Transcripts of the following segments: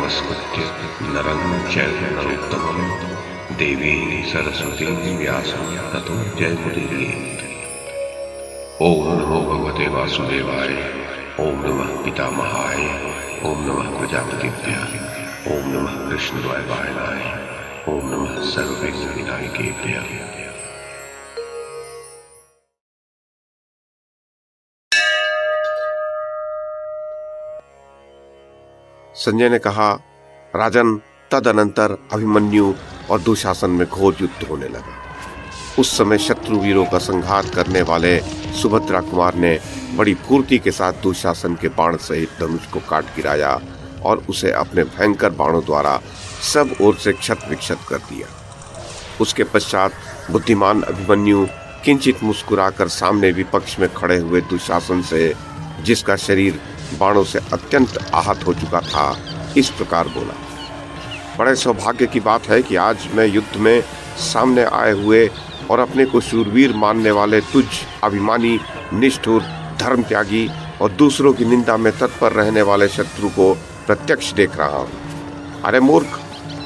नमस्कृत्य नरं चैव नरोत्तमं देवीं सरस्वतीं व्यासं ततो जयमुदीरयेत्। ओम नमो भगवते वासुदेवाय, ओम नमः पितामहाय, ओम नमः प्रजापतिभ्यः, ओम नमः कृष्णद्वैपायनाय, ओम नमः सर्वविघ्नविनायकेभ्यः। संजय ने कहा, राजन, तदनंतर अभिमन्यु और दुशासन में घोर युद्ध होने लगा। उस समय शत्रु वीरों का संहार करने वाले सुभद्रा कुमार ने बड़ी फुर्ती के साथ दुशासन के बाण सहित धनुष को काट गिराया और उसे अपने भयंकर बाणों द्वारा सब ओर से क्षत विक्षत कर दिया। उसके पश्चात बुद्धिमान अभिमन्यु किंचित मुस्कुराकर सामने विपक्ष में खड़े हुए दुशासन से, जिसका शरीर बाणों से अत्यंत आहत हो चुका था, इस प्रकार बोला, बड़े सौभाग्य की बात है कि आज मैं युद्ध में सामने आए हुए और अपने को शूरवीर मानने वाले तुझ अभिमानी, निष्ठुर, धर्म त्यागी और दूसरों की निंदा में तत्पर रहने वाले शत्रु को प्रत्यक्ष देख रहा हूँ। अरे मूर्ख,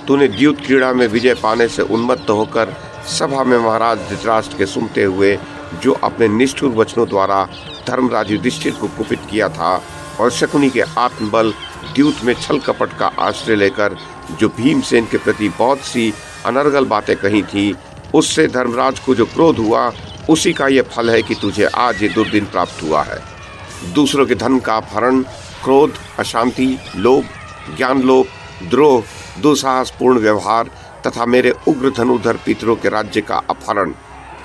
तूने द्यूत क्रीड़ा में विजय पाने से उन्मत्त होकर सभा में महाराज धृतराष्ट्र के सुनते हुए जो अपने निष्ठुर वचनों द्वारा धर्मराज युधिष्ठिर को कुपित किया था और शकुनी के आत्मबल द्यूत में छल कपट का आश्रय लेकर जो भीमसेन के प्रति बहुत सी अनर्गल बातें कही थी, उससे धर्मराज को जो क्रोध हुआ, उसी का यह फल है कि तुझे आज ये दुर्दिन प्राप्त हुआ है। दूसरों के धन का अपहरण, क्रोध, अशांति, लोभ, ज्ञान लोभ, द्रोह, दुस्साहसपूर्ण व्यवहार तथा मेरे उग्र धनुधर पितरों के राज्य का अपहरण,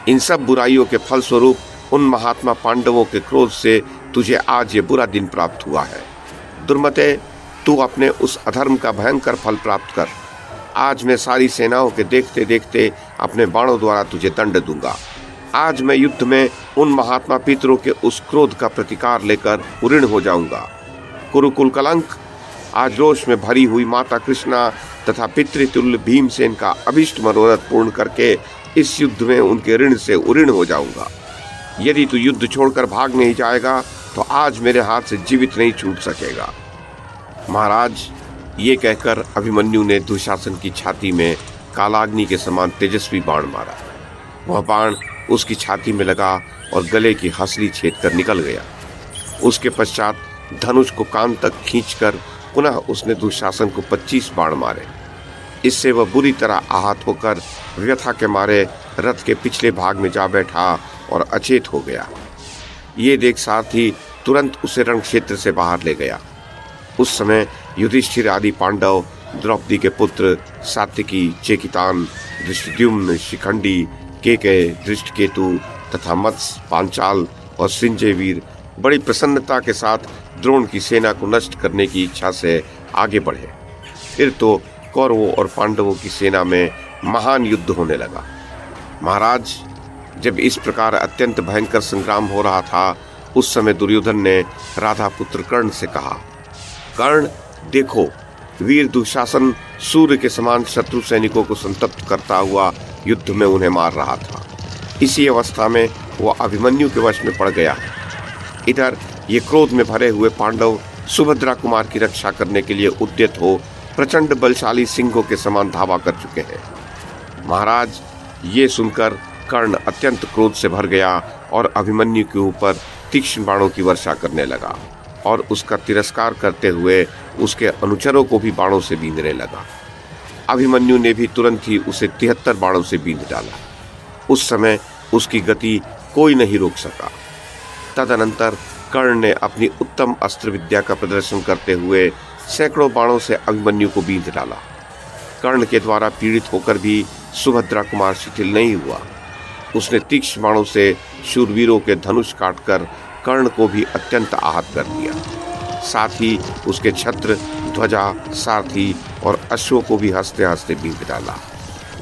इन सब बुराइयों के फलस्वरूप उन महात्मा पांडवों के क्रोध से तुझे आज ये बुरा दिन प्राप्त हुआ है। दुर्मते, तू अपने उस अधर्म का भयंकर फल प्राप्त कर। आज मैं सारी सेनाओं के देखते देखते अपने बाणों द्वारा तुझे दंड दूंगा। आज मैं युद्ध में उन महात्मा पितरों के उस क्रोध का प्रतिकार लेकर उऋण हो जाऊंगा। कुरुकुल कलंक, आज रोष में भरी हुई माता कृष्णा तथा पितृतुल्य भीमसेन का अभिष्ट मनोरथ पूर्ण करके इस युद्ध में उनके ऋण से उऋण हो जाऊंगा। यदि तू युद्ध छोड़कर भाग नहीं जाएगा तो आज मेरे हाथ से जीवित नहीं छूट सकेगा। महाराज, ये कहकर अभिमन्यु ने दुशासन की छाती में कालाग्नि के समान तेजस्वी बाण मारा। वह बाण उसकी छाती में लगा और गले की हंसली छेद कर निकल गया। उसके पश्चात धनुष को कान तक खींचकर पुनः उसने दुशासन को 25 बाण मारे। इससे वह बुरी तरह आहत होकर व्यथा के मारे रथ के पिछले भाग में जा बैठा और अचेत हो गया। ये देख सारथी तुरंत उसे रण क्षेत्र से बाहर ले गया। उस समय युधिष्ठिर आदि पांडव, द्रौपदी के पुत्र सात्विकी, चेकितान, धृष्टद्युम्न, शिखंडी, केकय, धृष्टकेतु तथा मत्स्य, पांचाल और संजय वीर बड़ी प्रसन्नता के साथ द्रोण की सेना को नष्ट करने की इच्छा से आगे बढ़े। फिर तो कौरवों और पांडवों की सेना में महान युद्ध होने लगा। महाराज, जब इस प्रकार अत्यंत भयंकर संग्राम हो रहा था, उस समय दुर्योधन ने राधा पुत्र कर्ण से कहा, कर्ण, देखो, वीर दुशासन सूर्य के समान शत्रु सैनिकों को संतप्त करता हुआ युद्ध में उन्हें मार रहा था। इसी अवस्था में वह अभिमन्यु के वश में पड़ गया। इधर ये क्रोध में भरे हुए पांडव सुभद्रा कुमार की रक्षा करने के लिए उद्यत हो प्रचंड बलशाली सिंहों के समान धावा कर चुके हैं। महाराज, ये सुनकर कर्ण अत्यंत क्रोध से भर गया और अभिमन्यु के ऊपर तीक्ष्ण बाणों की वर्षा करने लगा और उसका तिरस्कार करते हुए उसके अनुचरों को भी बाणों से बींधने लगा। अभिमन्यु ने भी तुरंत ही उसे 73 बाणों से बींध डाला। उस समय उसकी गति कोई नहीं रोक सका। तदनंतर कर्ण ने अपनी उत्तम अस्त्र विद्या का प्रदर्शन करते हुए सैकड़ों बाणों से अभिमन्यु को बींध डाला। कर्ण के द्वारा पीड़ित होकर भी सुभद्रा कुमार शिथिल नहीं हुआ। उसने तीक्ष्ण बाणों से शूरवीरों के धनुष काटकर कर्ण को भी अत्यंत आहत कर दिया। साथ ही उसके छत्र, ध्वजा, सारथी और अश्वों को भी हंसते हंसते बींध डाला।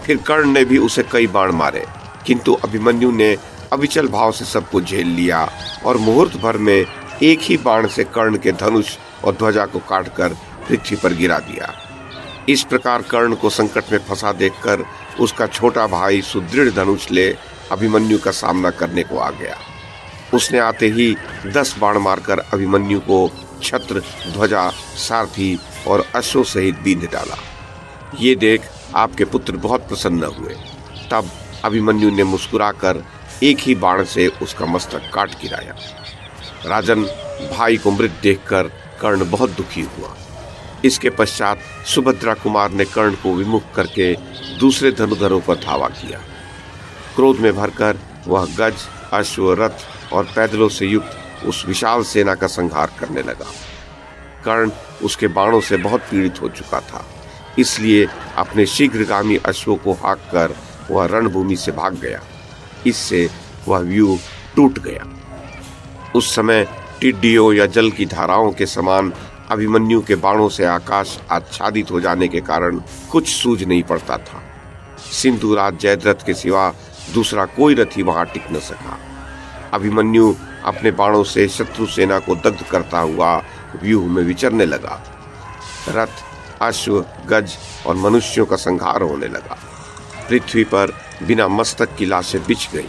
फिर कर्ण ने भी उसे कई बाण मारे, किंतु अभिमन्यु ने अविचल भाव से सबको झेल लिया और मुहूर्त भर में एक ही बाण से कर्ण के धनुष और ध्वजा को काटकर पृथ्वी पर गिरा दिया। इस प्रकार कर्ण को संकट में फंसा देखकर उसका छोटा भाई सुदृढ़ धनुष ले अभिमन्यु का सामना करने को आ गया। उसने आते ही 10 बाण मारकर अभिमन्यु को छत्र, ध्वजा, सारथी और अश्व सहित बींध डाला। ये देख आपके पुत्र बहुत प्रसन्न हुए। तब अभिमन्यु ने मुस्कुराकर एक ही बाण से उसका मस्तक काट गिराया। राजन भाई को मृत देखकर कर्ण बहुत दुखी हुआ। इसके पश्चात सुभद्रा कुमार ने कर्ण को विमुख करके दूसरे धनुधरों पर धावा किया। क्रोध में भरकर वह गज, अश्व, रथ और पैदलों से युक्त उस विशाल सेना का संहार करने लगा। कर्ण उसके बाणों से बहुत पीड़ित हो चुका था, इसलिए अपने शीघ्रगामी अश्वों को हाँककर वह रणभूमि से भाग गया। इससे वह व्यूह टूट गया। उस समय टिड्डियों या जल की धाराओं के समान अभिमन्यु के बाणों से आकाश आच्छादित हो जाने के कारण कुछ सूझ नहीं पड़ता था। सिंधुराज जयद्रथ के सिवा दूसरा कोई रथी वहां टिक न सका। अभिमन्यु अपने बाणों से शत्रु सेना को दग्ध करता हुआ व्यूह में विचरने लगा। रथ, अश्व, गज और मनुष्यों का संहार होने लगा। पृथ्वी पर बिना मस्तक की लाशें बिछ गई।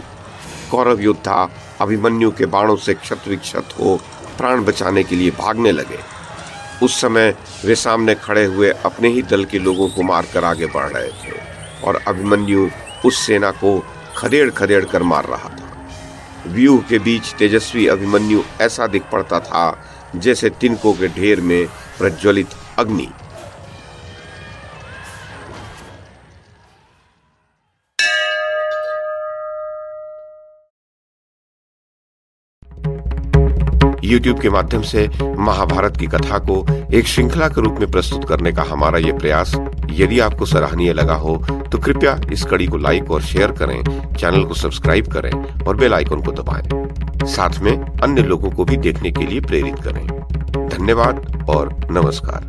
कौरव योद्धा अभिमन्यु के बाणों से क्षत विक्षत हो प्राण बचाने के लिए भागने लगे। उस समय वे सामने खड़े हुए अपने ही दल के लोगों को मारकर आगे बढ़ रहे थे और अभिमन्यु उस सेना को खदेड़ खदेड़ कर मार रहा था। व्यूह के बीच तेजस्वी अभिमन्यु ऐसा दिख पड़ता था जैसे तिनकों के ढेर में प्रज्वलित अग्नि। YouTube के माध्यम से महाभारत की कथा को एक श्रृंखला के रूप में प्रस्तुत करने का हमारा ये प्रयास यदि आपको सराहनीय लगा हो तो कृपया इस कड़ी को लाइक और शेयर करें, चैनल को सब्सक्राइब करें और बेल आइकन को दबाएं। साथ में अन्य लोगों को भी देखने के लिए प्रेरित करें। धन्यवाद और नमस्कार।